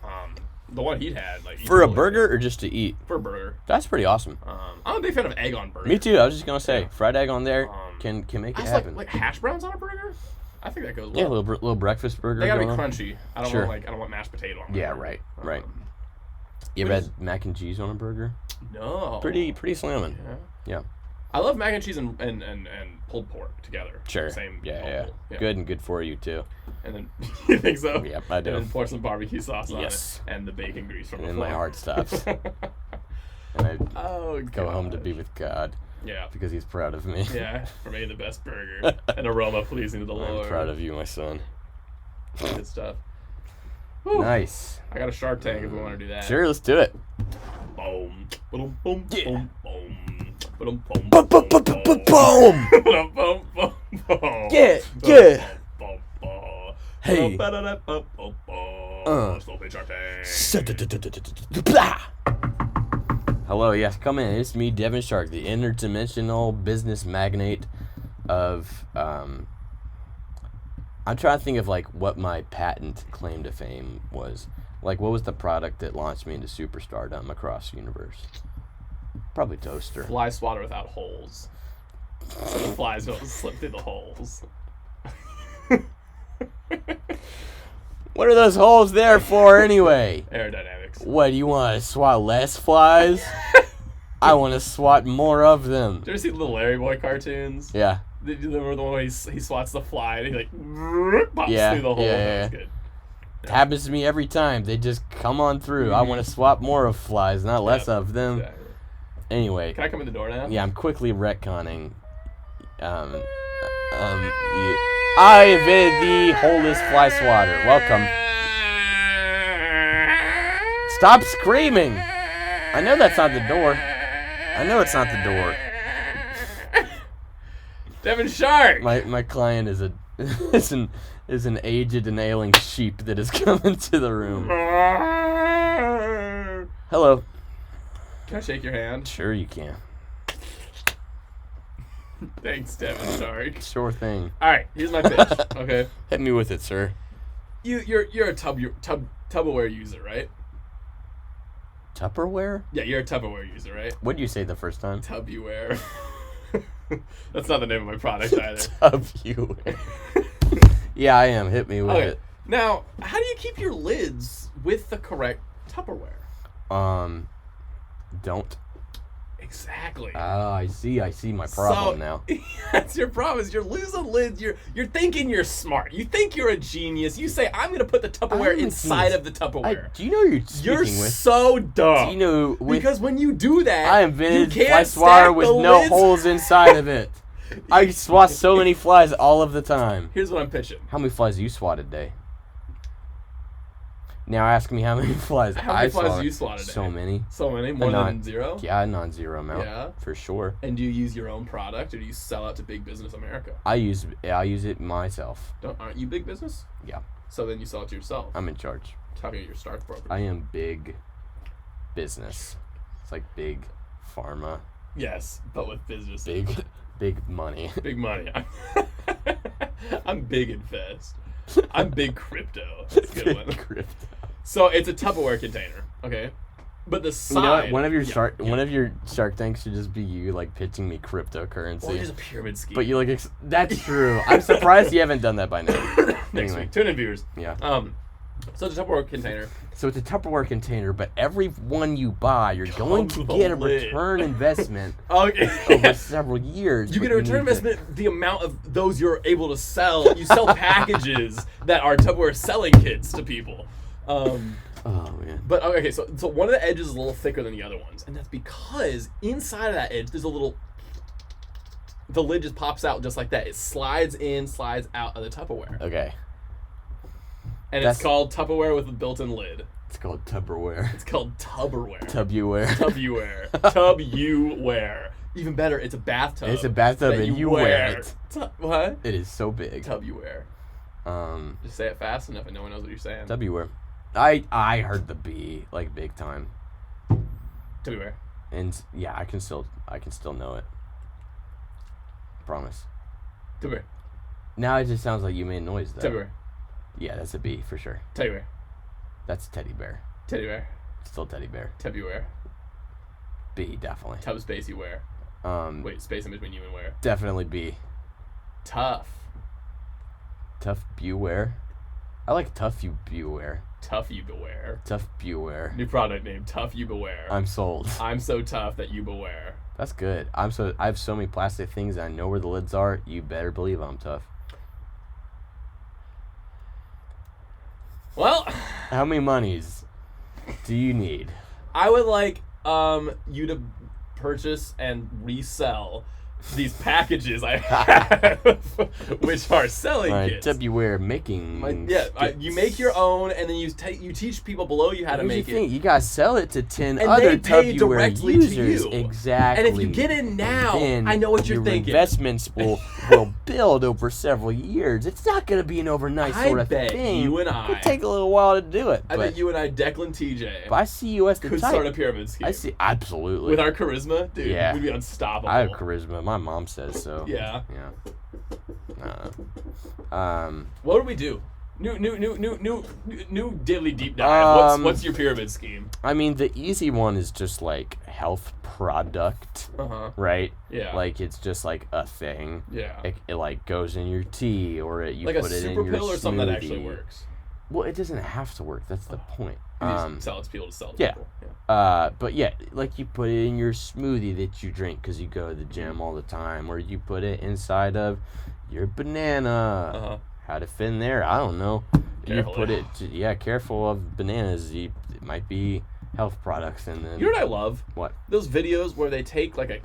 the one he'd had, like For a burger or just to eat? For a burger. That's pretty awesome. I'm a big fan of egg on burger. Me too. I was just gonna say, Yeah. fried egg on there can make it happen. Like hash browns on a burger. I think that goes well. Yeah, a little breakfast burger. They gotta be going on. crunchy. I don't Sure. want mashed potato on my Yeah, burger. right. You ever had mac and cheese on a burger? No. Pretty slamming. Yeah. I love mac and cheese and pulled pork together. Sure. Same. Yeah. Yeah. Good and good for you too. And then you think so? Yep, I do. And then pour some barbecue sauce Yes. on it and the bacon grease from And then before. my heart stops. And I Oh, go home to be gosh. with God Yeah. because He's proud of me. Yeah, for making the best burger. An aroma pleasing to the Lord. I'm proud of you, my son. Good stuff. Whew. Nice. I got a Shark Tank if we want to do that. Sure, let's do it. Boom. Boom. Boom. Yeah. Boom. Boom. Boom. Boom. Boom, boom, boom, boom, boom, boom. Boom. Boom. Boom. Boom. Yeah, yeah. Boom. Boom. Hey. Boom. Slow play Shark Tank. Blah. Hello, yes, come in. It's me, Devin Shark, the interdimensional business magnate of. I'm trying to think of like what my patent claim to fame was. Like, what was the product that launched me into superstardom across the universe? Probably toaster. Fly swatter without holes. So the flies don't slip through the holes. What are those holes there for anyway? Aerodynamics. What, do you want to swat less flies? I want to swat more of them. Did you ever see the Larry Boy cartoons? Yeah. They remember the one where he swats the fly and he like pops Yeah, through the hole. yeah. That's good. It happens to me every time. They just come on through. I want to swap more of flies, not less of them. Exactly. Anyway, Can I come in the door now? yeah, I'm quickly retconning. I invented the holeless fly swatter. Welcome. Stop screaming! I know that's not the door. I know it's not the door. Devin Shark! My client is is an aged and ailing sheep that has come into the room. Hello. Can I shake your hand? Sure you can. Thanks, Devin Shark. Sure thing. Alright, here's my pitch. Okay. Hit me with it, sir. You're a Tupperware user, right? Tupperware? Yeah, you're a Tupperware user, right? What did you say the first time? Tubware. That's not the name of my product either. Tupperware. Yeah, I am. Hit me with Okay. it. Now, how do you keep your lids with the correct Tupperware? Don't. Exactly. I see my problem now. That's your problem. Is you're losing lids. You're thinking you're smart. You think you're a genius. You say I'm gonna put the Tupperware I'm a inside genius. of the Tupperware. Do you know who you're speaking You're with? so dumb. Do you know because when you do that, I invented you fly can't swatter stack with the no lids. holes inside of it. I swat so many flies all of the time. Here's what I'm pitching. How many flies do you swat a day? Now ask me how many flies How many I flies saw. do you swat a day? So many. So many? More than zero? Yeah, non-zero amount. Yeah. For sure. And do you use your own product, or do you sell out to Big Business America? I use it myself. Aren't you Big Business? Yeah. So then you sell it to yourself. I'm in charge. Talking to your stock broker. I am big business. It's like big pharma. Yes, but with business. Big money. Big money. I'm big invest. I'm big crypto. That's a good one. Crypto. So it's a Tupperware container, okay? But the side. You know what? One of your Shark Tanks should just be you like pitching me cryptocurrency. Well, it's a pyramid scheme. But you like that's true. I'm surprised you haven't done that by now. Next Anyway. week, tune in, viewers. Yeah. So it's a Tupperware container. So it's a Tupperware container, but every one you buy, you're going to Comes with get a a lid. return investment Okay. over several years. You but get a return need to- investment the amount of those you're able to sell. You sell packages that are Tupperware selling kits to people. Oh man. But okay, so one of the edges is a little thicker than the other ones, and that's because inside of that edge there's a little. The lid just pops out just like that. It slides in, slides out of the Tupperware, Okay. and it's called Tupperware with a built-in lid. It's called Tupperware. It's called Tubberware. Tubware. Tubware. Tubware. Even better, it's a bathtub. It's a bathtub that and you wear it. What? It is so big. Tubware. Just say it fast enough and no one knows what you're saying. Tubware. I heard the B like big time. Tubware. And yeah, I can still know it. Promise. Tubware. Now it just sounds like you made noise though. Tubware. Yeah, that's a B for sure. Tubware. That's teddy bear. Teddy bear. Still teddy bear. Tubware. B definitely. Tub space you wear. Wait, space in between you and wear. Definitely B. Tough. Tough beware. I like tough you beware. Tough you beware. Tough beware. New product name, Tough You Beware. I'm sold. I'm so tough that you beware. That's good. I have so many plastic things. I know where the lids are. You better believe I'm tough. Well, How many monies do you need? I would like you to purchase and resell these packages I have, which are selling kits. Tupperware making. You make your own, and then you teach people below you how to make it. You gotta sell it to 10 And other they pay Tupperware directly users. to you. Exactly. And if you get in now, then I know what you're your thinking. investments will build over several years. It's not gonna be an overnight I sort of bet thing. you and It I- could take a little while to do it. I bet you and I, Declan TJ, But I see you as the could type. start a pyramid scheme. I see absolutely. With our charisma, dude, Yeah. we'd be unstoppable. I have charisma. My mom says so. Yeah. Yeah. I don't know. What would we do? New diddly deep dive. What's your pyramid scheme? I mean, the easy one is just like health product, right? Yeah. Like it's just like a thing. Yeah. It like goes in your tea, or you Like a put it in super your pill or something that actually smoothie. works. Well, it doesn't have to work. That's the point. You just sell it to people to sell to yeah. people. Yeah. But yeah, like you put it in your smoothie that you drink because you go to the gym all the time, or you put it inside of your banana. How to fit in there? I don't know. Careful, you put it. Careful of bananas. It might be health products, and then You know what I love? What? Those videos where they take like a